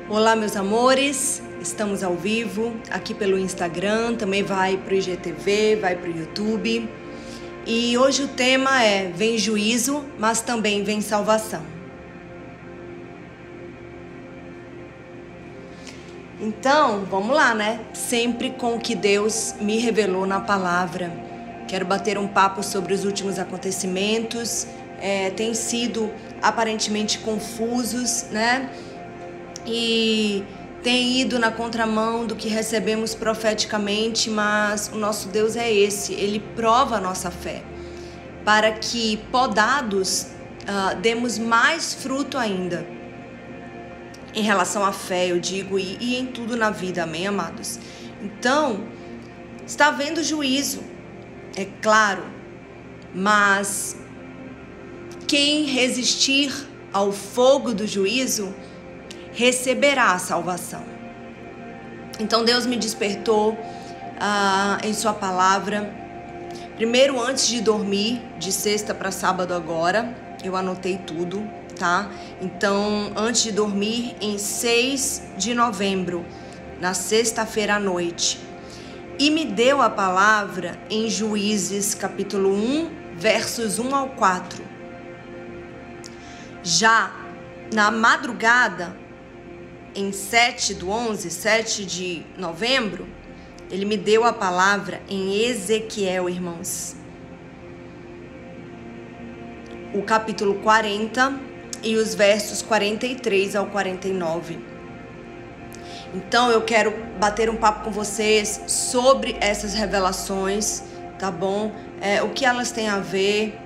Olá, meus amores, estamos ao vivo aqui pelo Instagram, também vai para o IGTV, vai para o YouTube. E hoje o tema é: vem juízo, mas também vem salvação. Então, vamos lá, né? Sempre com o que Deus me revelou na palavra. Quero bater um papo sobre os últimos acontecimentos. Tem sido aparentemente confusos, né? E tem ido na contramão do que recebemos profeticamente, mas o nosso Deus é esse, Ele prova a nossa fé, para que, podados, demos mais fruto ainda, em relação à fé, eu digo, e em tudo na vida, amém, amados? Então, está havendo juízo, é claro, mas quem resistir ao fogo do juízo, receberá a salvação. Então Deus me despertou em sua palavra. Primeiro, antes de dormir, de sexta para sábado agora, eu anotei tudo, tá? Então, antes de dormir, em 6 de novembro, na sexta-feira à noite, e me deu a palavra em Juízes, capítulo 1, versos 1 ao 4. Já na madrugada, em 7 de novembro, ele me deu a palavra em Ezequiel, irmãos. O capítulo 40 e os versos 43 ao 49. Então eu quero bater um papo com vocês sobre essas revelações, tá bom? O que elas têm a ver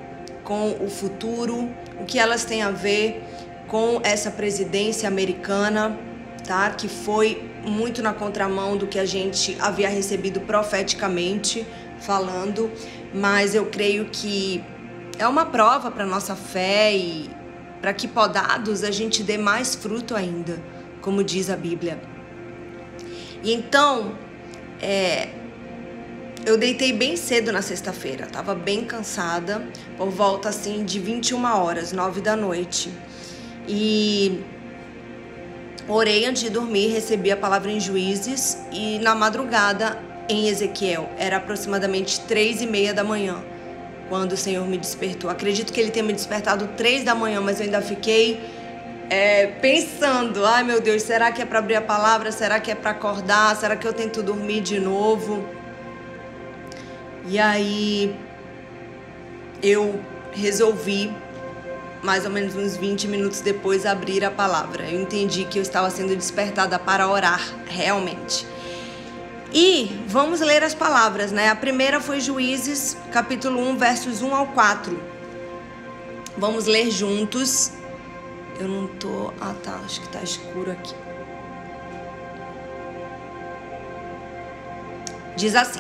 com o futuro, o que elas têm a ver com essa presidência americana, tá? Que foi muito na contramão do que a gente havia recebido profeticamente falando, mas eu creio que é uma prova para nossa fé e para que, podados, a gente dê mais fruto ainda, como diz a Bíblia. E então, eu deitei bem cedo na sexta-feira, estava bem cansada, por volta assim de 21 horas, 9 da noite. E orei antes de dormir, recebi a palavra em Juízes e na madrugada em Ezequiel. Era aproximadamente 3:30 da manhã, quando o Senhor me despertou. Acredito que Ele tenha me despertado 3 da manhã, mas eu ainda fiquei pensando, ai meu Deus, será que é para abrir a palavra? Será que é para acordar? Será que eu tento dormir de novo? E aí eu resolvi, mais ou menos uns 20 minutos depois, abrir a palavra. Eu entendi que eu estava sendo despertada para orar, realmente. E vamos ler as palavras, né? A primeira foi Juízes, capítulo 1, versos 1 ao 4. Vamos ler juntos. Eu não tô... Ah, tá. Acho que tá escuro aqui. Diz assim.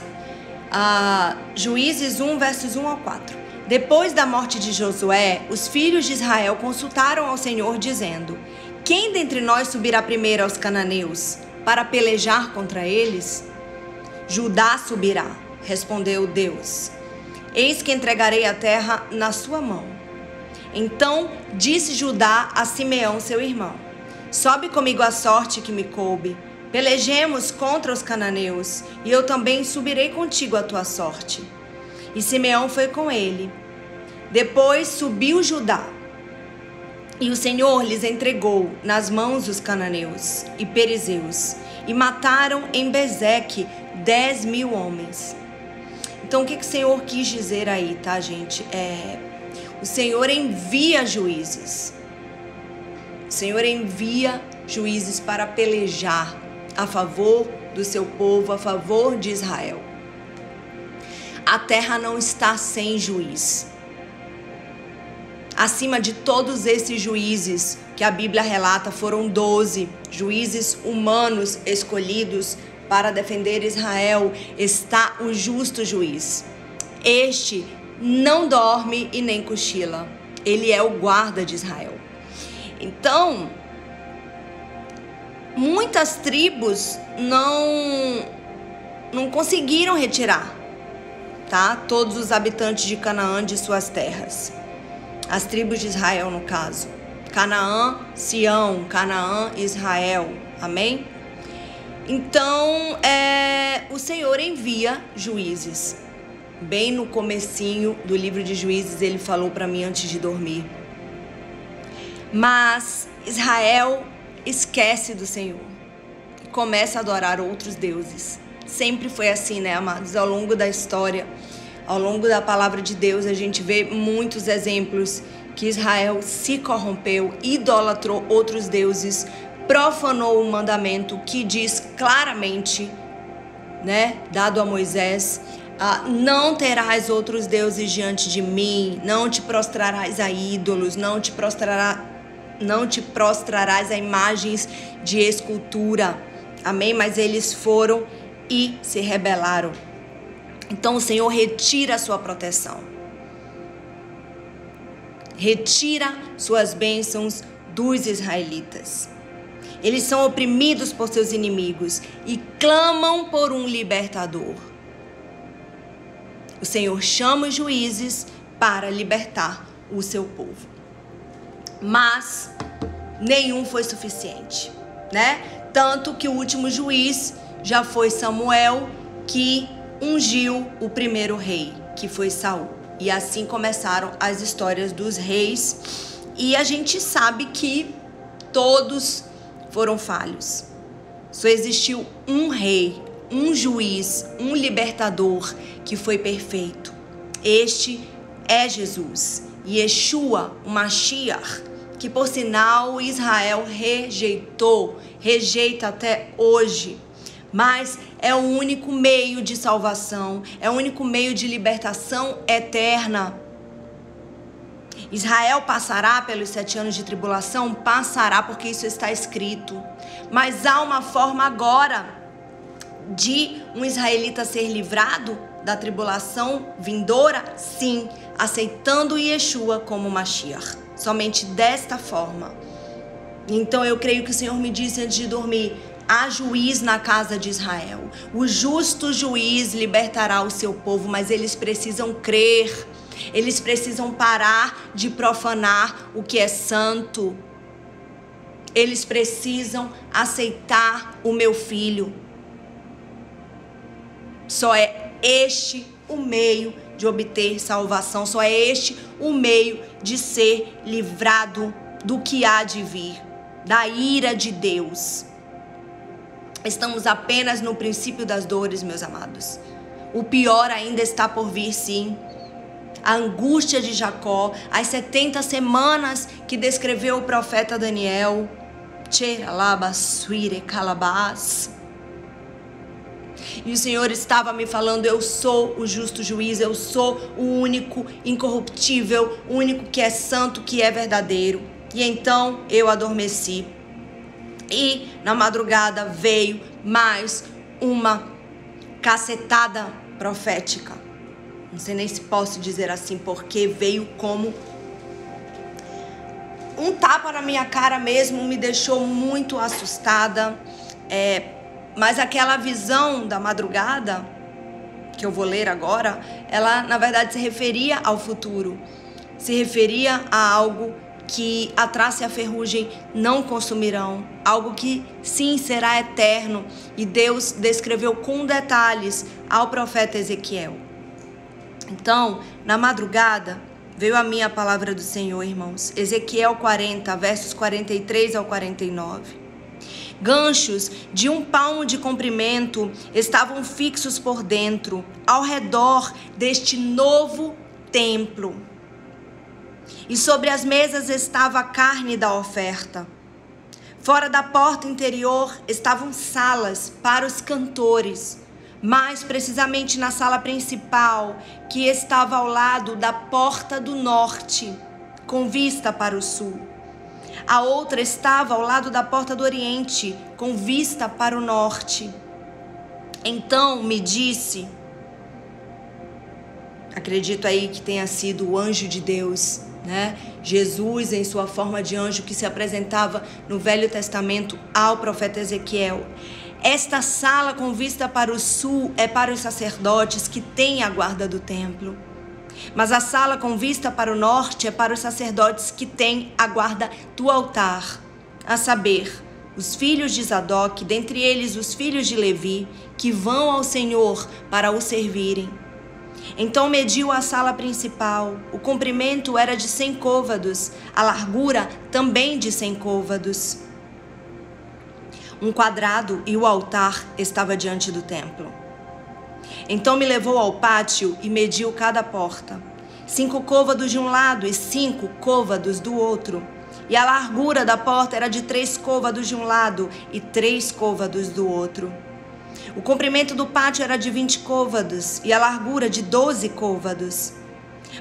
Juízes 1, versos 1 ao 4. Depois da morte de Josué, os filhos de Israel consultaram ao Senhor, dizendo: quem dentre nós subirá primeiro aos cananeus para pelejar contra eles? Judá subirá, respondeu Deus. Eis que entregarei a terra na sua mão. Então disse Judá a Simeão, seu irmão: sobe comigo a sorte que me coube. Pelejemos contra os cananeus, e eu também subirei contigo a tua sorte. E Simeão foi com ele. Depois subiu Judá, e o Senhor lhes entregou nas mãos os cananeus e perizeus, e mataram em Bezeque 10.000 homens. Então o que o Senhor quis dizer aí, tá, gente? O Senhor envia juízes. O Senhor envia juízes para pelejar a favor do seu povo, a favor de Israel. A terra não está sem juiz. Acima de todos esses juízes que a Bíblia relata, foram 12 juízes humanos escolhidos para defender Israel, está o justo juiz. Este não dorme e nem cochila. Ele é o guarda de Israel. Então, muitas tribos não conseguiram retirar, tá? Todos os habitantes de Canaã de suas terras. As tribos de Israel, no caso. Canaã, Sião, Canaã, Israel. Amém? Então, o Senhor envia juízes. Bem no comecinho do livro de Juízes, ele falou para mim antes de dormir. Mas Israel esquece do Senhor e começa a adorar outros deuses. Sempre foi assim, né, amados? Ao longo da história, ao longo da palavra de Deus, a gente vê muitos exemplos que Israel se corrompeu, idolatrou outros deuses, profanou o mandamento que diz claramente, né, dado a Moisés: não terás outros deuses diante de mim, não te prostrarás a ídolos, não te prostrarás a imagens de escultura. Amém? Mas eles foram e se rebelaram. Então o Senhor retira a sua proteção, retira suas bênçãos dos israelitas. Eles são oprimidos por seus inimigos e clamam por um libertador. O Senhor chama os juízes para libertar o seu povo. Mas nenhum foi suficiente, né? Tanto que o último juiz já foi Samuel, que ungiu o primeiro rei, que foi Saul. E assim começaram as histórias dos reis. E a gente sabe que todos foram falhos. Só existiu um rei, um juiz, um libertador que foi perfeito. Este é Jesus, Yeshua, o Mashiach, que por sinal Israel rejeita até hoje. Mas é o único meio de salvação, é o único meio de libertação eterna. Israel passará pelos 7 anos de tribulação? Passará, porque isso está escrito. Mas há uma forma agora de um israelita ser livrado da tribulação vindoura? Sim, aceitando Yeshua como Mashiach. Somente desta forma. Então eu creio que o Senhor me disse antes de dormir: há juiz na casa de Israel. O justo juiz libertará o seu povo, mas eles precisam crer. Eles precisam parar de profanar o que é santo. Eles precisam aceitar o meu filho. Só é este o meio de obter salvação. Só é este o meio de ser livrado do que há de vir, da ira de Deus. Estamos apenas no princípio das dores, meus amados. O pior ainda está por vir, sim. A angústia de Jacó, as 70 semanas que descreveu o profeta Daniel. E o Senhor estava me falando: eu sou o justo juiz, eu sou o único incorruptível, o único que é santo, que é verdadeiro. E então eu adormeci. E na madrugada veio mais uma cacetada profética. Não sei nem se posso dizer assim, porque veio como um tapa na minha cara mesmo, me deixou muito assustada. Mas aquela visão da madrugada, que eu vou ler agora, ela na verdade se referia ao futuro. Se referia a algo que a traça e a ferrugem não consumirão. Algo que sim será eterno. E Deus descreveu com detalhes ao profeta Ezequiel. Então, na madrugada, veio a minha palavra do Senhor, irmãos. Ezequiel 40, versos 43 ao 49. Ganchos de 1 palmo de comprimento estavam fixos por dentro, ao redor deste novo templo. E sobre as mesas estava a carne da oferta. Fora da porta interior estavam salas para os cantores, mais precisamente na sala principal, que estava ao lado da porta do norte, com vista para o sul. A outra estava ao lado da porta do oriente, com vista para o norte. Então me disse, acredito aí que tenha sido o anjo de Deus, né? Jesus em sua forma de anjo que se apresentava no Velho Testamento ao profeta Ezequiel. Esta sala com vista para o sul é para os sacerdotes que têm a guarda do templo. Mas a sala com vista para o norte é para os sacerdotes que têm a guarda do altar, a saber, os filhos de Zadok, dentre eles os filhos de Levi, que vão ao Senhor para o servirem. Então mediu a sala principal. O comprimento era de 100 côvados, a largura também de 100 côvados. Um quadrado, e o altar estava diante do templo. Então me levou ao pátio e mediu cada porta, 5 côvados de um lado e 5 côvados do outro. E a largura da porta era de 3 côvados de um lado e 3 côvados do outro. O comprimento do pátio era de 20 côvados e a largura de 12 côvados.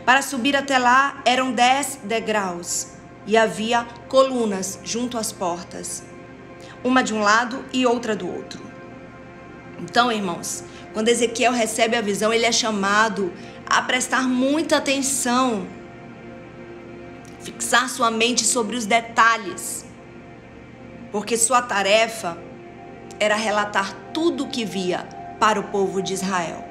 Para subir até lá eram 10 degraus e havia colunas junto às portas, uma de um lado e outra do outro. Então, irmãos, quando Ezequiel recebe a visão, ele é chamado a prestar muita atenção, fixar sua mente sobre os detalhes, porque sua tarefa era relatar tudo o que via para o povo de Israel.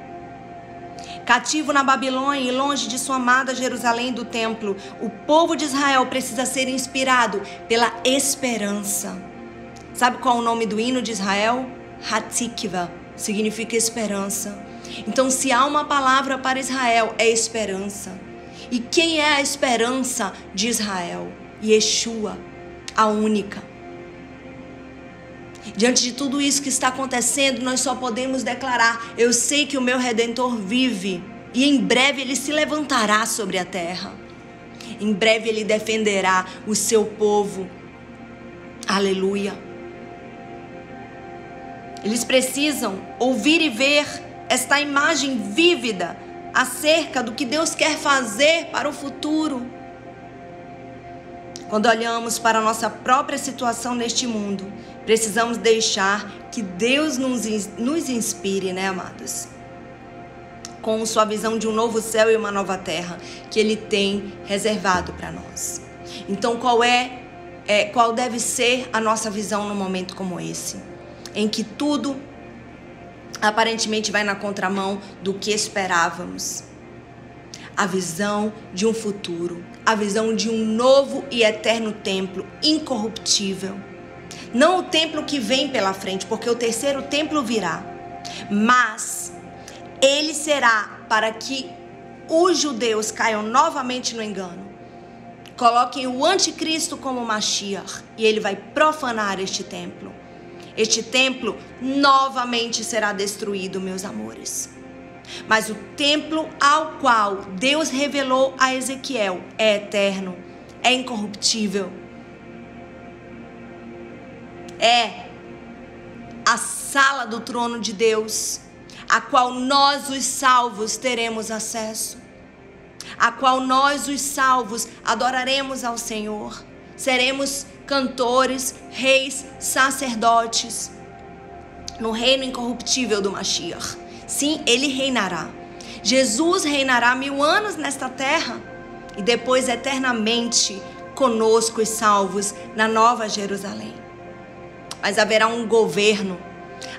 Cativo na Babilônia e longe de sua amada Jerusalém do templo, o povo de Israel precisa ser inspirado pela esperança. Sabe qual é o nome do hino de Israel? Hatikva, significa esperança. Então, se há uma palavra para Israel, é esperança. E quem é a esperança de Israel? Yeshua, a única. Diante de tudo isso que está acontecendo, nós só podemos declarar: eu sei que o meu Redentor vive e em breve ele se levantará sobre a terra. Em breve ele defenderá o seu povo. Aleluia. Eles precisam ouvir e ver esta imagem vívida acerca do que Deus quer fazer para o futuro. Quando olhamos para a nossa própria situação neste mundo, precisamos deixar que Deus nos inspire, né, amados? Com sua visão de um novo céu e uma nova terra que Ele tem reservado para nós. Então, qual deve ser a nossa visão num momento como esse? Em que tudo aparentemente vai na contramão do que esperávamos. A visão de um futuro, a visão de um novo e eterno templo incorruptível. Não o templo que vem pela frente, porque o terceiro templo virá, mas ele será para que os judeus caiam novamente no engano, coloquem o anticristo como Mashiach e ele vai profanar este templo. Este templo novamente será destruído, meus amores. Mas o templo ao qual Deus revelou a Ezequiel é eterno, é incorruptível. É a sala do trono de Deus, a qual nós, os salvos, teremos acesso. A qual nós, os salvos, adoraremos ao Senhor. Seremos cantores, reis, sacerdotes no reino incorruptível do Mashiach. Sim, ele reinará. Jesus reinará 1000 anos nesta terra e depois eternamente conosco os salvos na Nova Jerusalém. Mas haverá um governo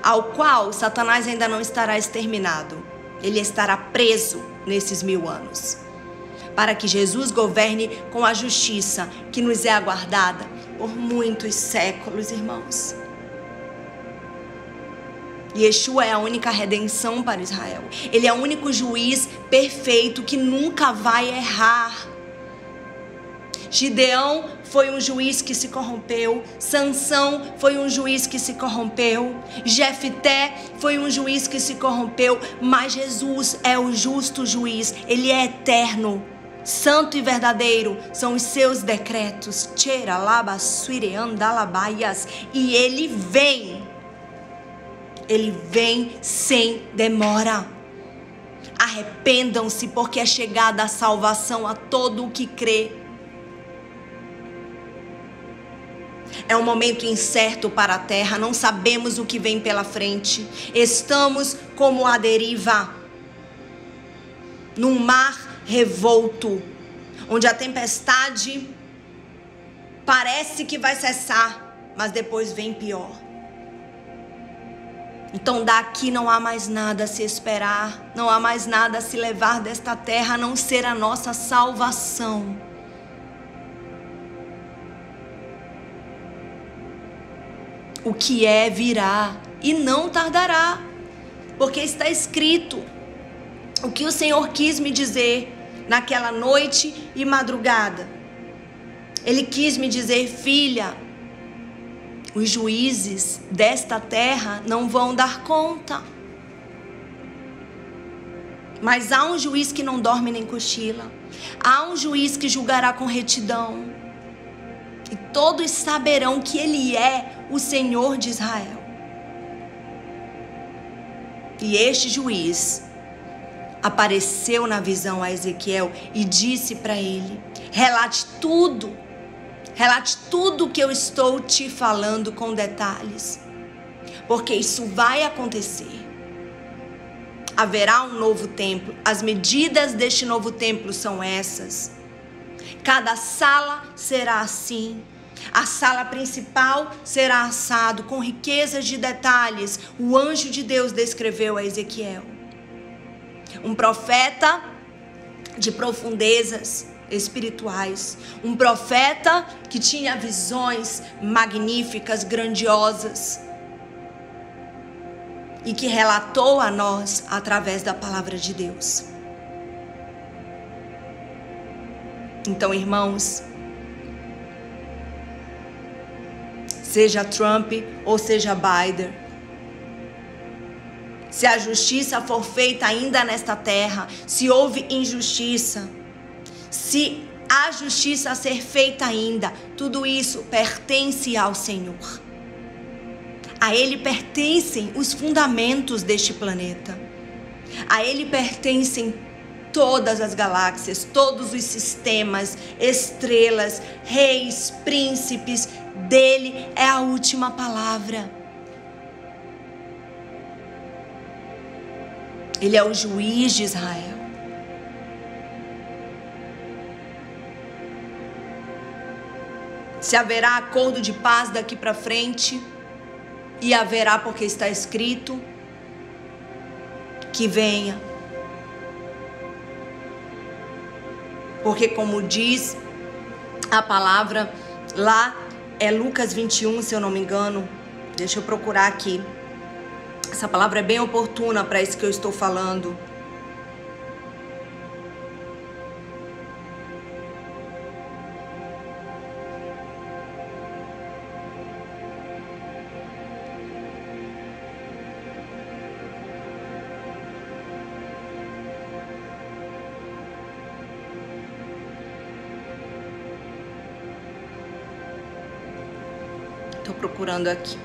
ao qual Satanás ainda não estará exterminado. Ele estará preso nesses 1000 anos. Para que Jesus governe com a justiça que nos é aguardada por muitos séculos, irmãos. Yeshua é a única redenção para Israel. Ele é o único juiz perfeito que nunca vai errar. Gideão foi um juiz que se corrompeu. Sansão foi um juiz que se corrompeu. Jefté foi um juiz que se corrompeu. Mas Jesus é o justo juiz. Ele é eterno. Santo e verdadeiro são os seus decretos. E ele vem. Ele vem sem demora. Arrependam-se, porque é chegada a salvação a todo o que crê. É um momento incerto para a terra, não sabemos o que vem pela frente. Estamos como a deriva, num mar revolto, onde a tempestade parece que vai cessar, mas depois vem pior. Então daqui não há mais nada a se esperar, não há mais nada a se levar desta terra a não ser a nossa salvação. O que é virá e não tardará, porque está escrito. O que o Senhor quis me dizer naquela noite e madrugada? Ele quis me dizer: filha, os juízes desta terra não vão dar conta. Mas há um juiz que não dorme nem cochila. Há um juiz que julgará com retidão. E todos saberão que Ele é o Senhor de Israel. E este juiz apareceu na visão a Ezequiel e disse para ele: relate tudo o que eu estou te falando com detalhes, porque isso vai acontecer. Haverá um novo templo. As medidas deste novo templo são essas. Cada sala será assim. A sala principal será assado com riquezas de detalhes. O anjo de Deus descreveu a Ezequiel. Um profeta de profundezas espirituais. Um profeta que tinha visões magníficas, grandiosas. E que relatou a nós através da palavra de Deus. Então, irmãos, seja Trump ou seja Biden, se a justiça for feita ainda nesta terra, se houve injustiça, se há justiça a ser feita ainda, tudo isso pertence ao Senhor. A Ele pertencem os fundamentos deste planeta. A Ele pertencem todas as galáxias, todos os sistemas, estrelas, reis, príncipes. Dele é a última palavra. Ele é o juiz de Israel. Se haverá acordo de paz daqui para frente, e haverá, porque está escrito, que venha. Porque como diz a palavra lá, é Lucas 21, se eu não me engano. Deixa eu procurar aqui. Essa palavra é bem oportuna para isso que eu estou falando. Estou procurando aqui.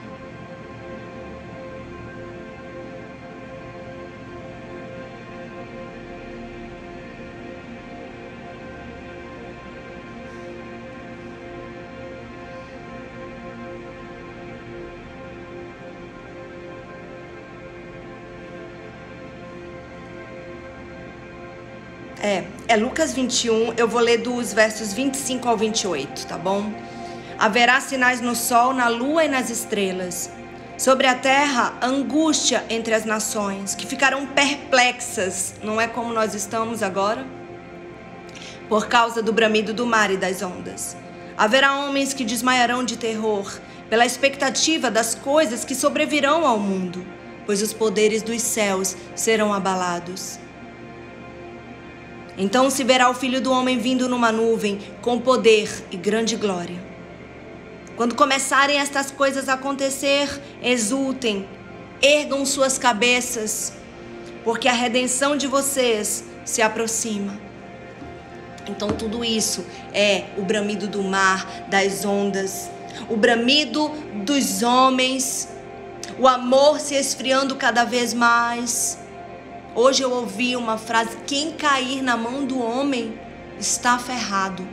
É Lucas 21, eu vou ler dos versos 25 ao 28, tá bom? Haverá sinais no sol, na lua e nas estrelas. Sobre a terra, angústia entre as nações, que ficarão perplexas, não é como nós estamos agora? Por causa do bramido do mar e das ondas. Haverá homens que desmaiarão de terror, pela expectativa das coisas que sobrevirão ao mundo, pois os poderes dos céus serão abalados. Então se verá o Filho do Homem vindo numa nuvem, com poder e grande glória. Quando começarem estas coisas a acontecer, exultem, ergam suas cabeças, porque a redenção de vocês se aproxima. Então tudo isso é o bramido do mar, das ondas, o bramido dos homens, o amor se esfriando cada vez mais. Hoje eu ouvi uma frase: quem cair na mão do homem está ferrado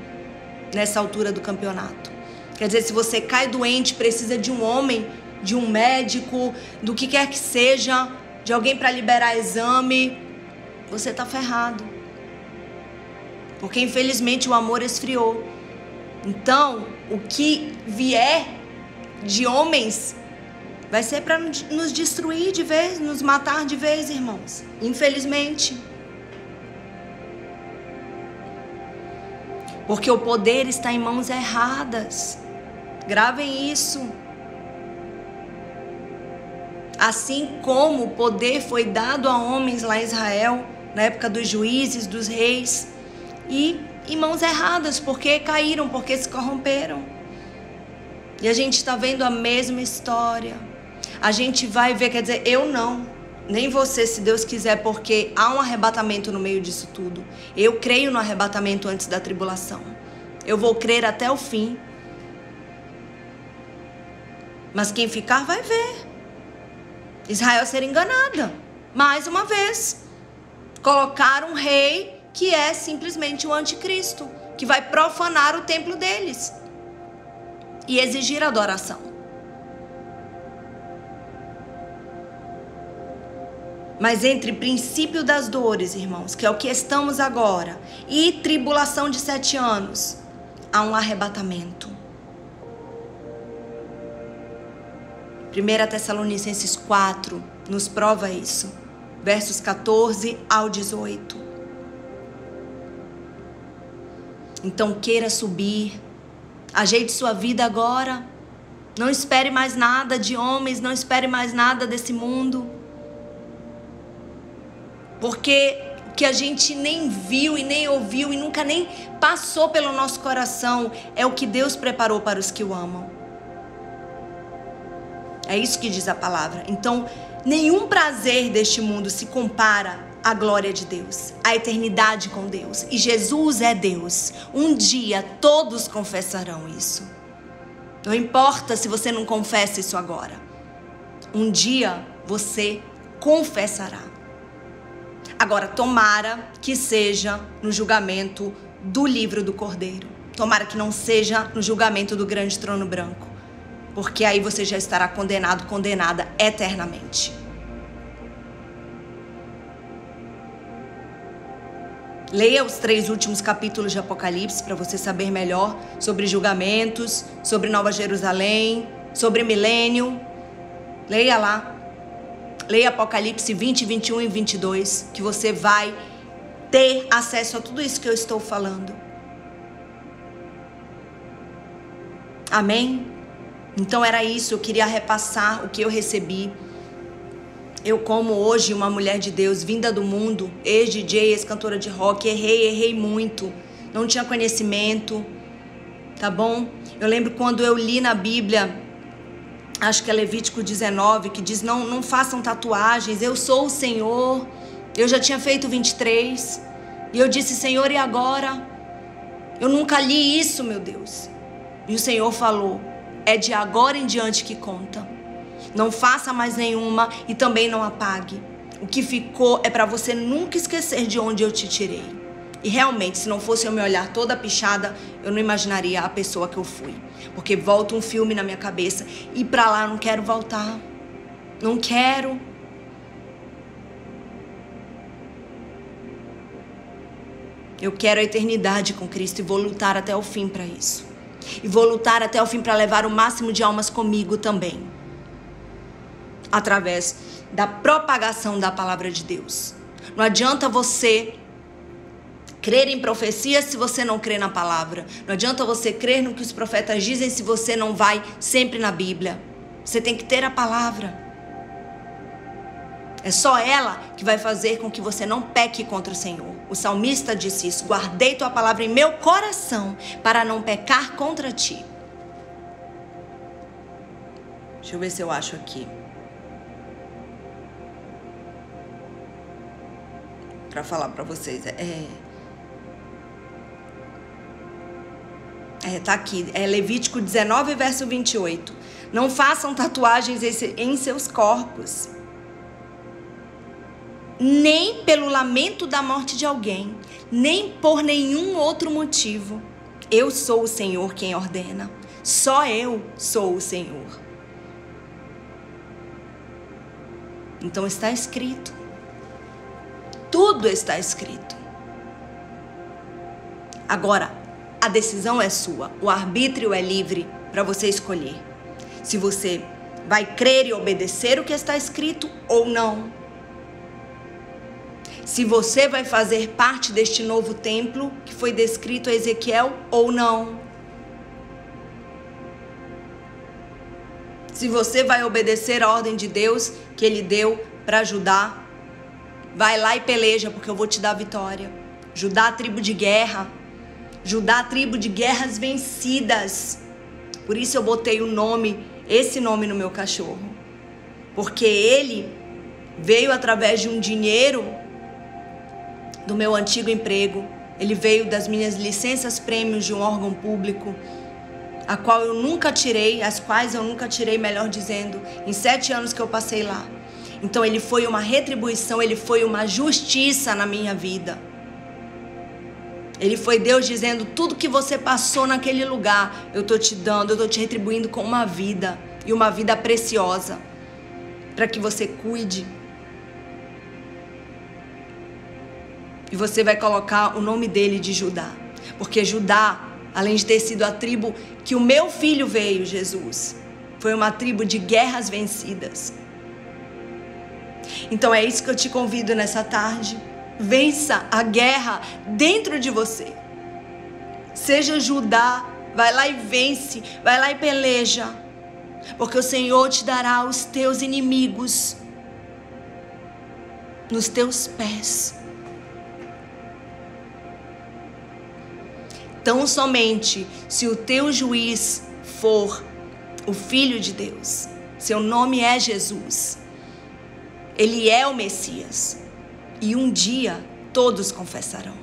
nessa altura do campeonato. Quer dizer, se você cai doente, precisa de um homem, de um médico, do que quer que seja, de alguém para liberar exame, você está ferrado. Porque infelizmente o amor esfriou. Então, o que vier de homens Vai ser para nos destruir de vez, nos matar de vez, irmãos. Infelizmente. Porque o poder está em mãos erradas. Gravem isso. Assim como o poder foi dado a homens lá em Israel, na época dos juízes, dos reis, e em mãos erradas, porque caíram, porque se corromperam. E a gente está vendo a mesma história. A gente vai ver, quer dizer, eu não, nem você, se Deus quiser, porque há um arrebatamento no meio disso tudo. Eu creio no arrebatamento antes da tribulação. Eu vou crer até o fim. Mas quem ficar vai ver Israel ser enganada. Mais uma vez. Colocar um rei que é simplesmente o anticristo, que vai profanar o templo deles e exigir adoração. Mas entre princípio das dores, irmãos, que é o que estamos agora, e tribulação de 7 anos, há um arrebatamento. 1 Tessalonicenses 4 nos prova isso. Versos 14 ao 18. Então queira subir. Ajeite sua vida agora. Não espere mais nada de homens, não espere mais nada desse mundo. Porque o que a gente nem viu e nem ouviu e nunca nem passou pelo nosso coração é o que Deus preparou para os que o amam. É isso que diz a palavra. Então, nenhum prazer deste mundo se compara à glória de Deus, à eternidade com Deus. E Jesus é Deus. Um dia todos confessarão isso. Não importa se você não confessa isso agora. Um dia você confessará. Agora, tomara que seja no julgamento do livro do Cordeiro. Tomara que não seja no julgamento do grande trono branco. Porque aí você já estará condenado, condenada eternamente. Leia os 3 últimos capítulos de Apocalipse para você saber melhor sobre julgamentos, sobre Nova Jerusalém, sobre milênio. Leia lá. Leia Apocalipse 20, 21 e 22, que você vai ter acesso a tudo isso que eu estou falando. Amém? Então era isso, eu queria repassar o que eu recebi. Eu, como hoje uma mulher de Deus, vinda do mundo, ex-DJ, ex-cantora de rock, errei muito, não tinha conhecimento, tá bom? Eu lembro quando eu li na Bíblia, acho que é Levítico 19, que diz, não façam tatuagens, eu sou o Senhor. Eu já tinha feito 23, e eu disse, Senhor, e agora? Eu nunca li isso, meu Deus. E o Senhor falou, é de agora em diante que conta. Não faça mais nenhuma e também não apague. O que ficou é para você nunca esquecer de onde eu te tirei. E realmente, se não fosse eu me olhar toda pichada, eu não imaginaria a pessoa que eu fui. Porque volta um filme na minha cabeça e pra lá eu não quero voltar. Não quero. Eu quero a eternidade com Cristo e vou lutar até o fim para isso. E vou lutar até o fim para levar o máximo de almas comigo também. Através da propagação da palavra de Deus. Não adianta você crer em profecia se você não crê na palavra. Não adianta você crer no que os profetas dizem se você não vai sempre na Bíblia. Você tem que ter a palavra. É só ela que vai fazer com que você não peque contra o Senhor. O salmista disse isso. Guardei tua palavra em meu coração para não pecar contra ti. Deixa eu ver se eu acho aqui. Para falar para vocês. Tá aqui. É Levítico 19, verso 28. Não façam tatuagens em seus corpos. Nem pelo lamento da morte de alguém, nem por nenhum outro motivo. Eu sou o Senhor quem ordena. Só eu sou o Senhor. Então está escrito. Tudo está escrito. Agora, a decisão é sua. O arbítrio é livre para você escolher. Se você Vai crer e obedecer o que está escrito ou não? Se você vai fazer parte deste novo templo que foi descrito a Ezequiel ou não? Se você vai obedecer a ordem de Deus que Ele deu para Judá, vai lá e peleja, porque eu vou te dar vitória. Judá, tribo de guerra. Judá, tribo de guerras vencidas. Por isso eu botei esse nome no meu cachorro. Porque ele veio através de um dinheiro do meu antigo emprego. Ele veio das minhas licenças prêmios de um órgão público, as quais eu nunca tirei, melhor dizendo, em 7 anos que eu passei lá. Então ele foi uma retribuição, ele foi uma justiça na minha vida. Ele foi Deus dizendo, tudo que você passou naquele lugar, eu estou te dando, eu estou te retribuindo com uma vida, e uma vida preciosa, para que você cuide. E você vai colocar o nome dele de Judá, porque Judá, além de ter sido a tribo que o meu filho veio, Jesus, foi uma tribo de guerras vencidas. Então é isso que eu te convido nessa tarde. Vença a guerra dentro de você. Seja Judá, vai lá e vence, vai lá e peleja, porque o Senhor te dará os teus inimigos nos teus pés. Tão somente se o teu juiz for o Filho de Deus, seu nome é Jesus, ele é o Messias, e um dia todos confessarão.